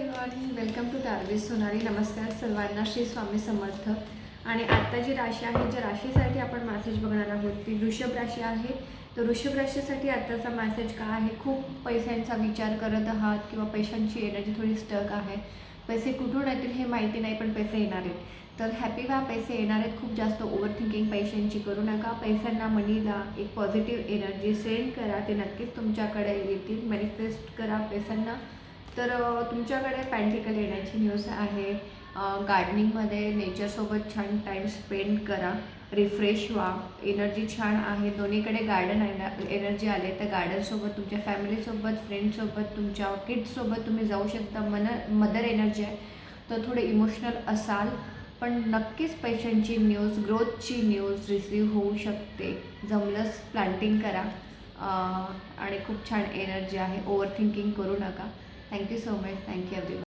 Everyone, welcome to Tarvij Sonari. नमस्कार सर्वांना, श्री स्वामी समर्थ. आणि आत्ता जी राशी आहे, ज्या राशीसाठी आपण मॅसेज बघणार आहोत ती वृषभ राशी आहे. तर वृषभ राशीसाठी आत्ताचा मॅसेज काय आहे? खूप पैशांचा विचार करत आहात किंवा पैशांची एनर्जी थोडी स्टक आहे. पैसे कुठून येतील हे माहिती नाही, पण पैसे येणार आहेत. तर हॅपी व्हा, पैसे येणार आहेत. खूप जास्त ओव्हर थिंकिंग पैशांची करू नका. पैशांना, मनीला एक पॉझिटिव्ह एनर्जी सेंड करा, ते नक्कीच तुमच्याकडे येतील. मॅनिफेस्ट करा पैशांना. तर तुमच्याकडे पॅन्टिकल येण्याची न्यूज आहे. गार्डनिंगमध्ये नेचरसोबत छान टाईम स्पेंड करा, रिफ्रेश व्हा. एनर्जी छान आहे, दोन्हीकडे गार्डन एनर्जी आले तर गार्डनसोबत तुमच्या फॅमिलीसोबत, फ्रेंड्ससोबत, तुमच्या किड्ससोबत तुम्ही जाऊ शकता. मदर एनर्जी आहे, तर थोडे इमोशनल असाल, पण नक्कीच पैशांची न्यूज, ग्रोथची न्यूज रिसीव होऊ शकते. जमलंच प्लांटिंग करा. आणि खूप छान एनर्जी आहे. ओव्हर थिंकिंग करू नका. Thank you so much. Thank you everyone.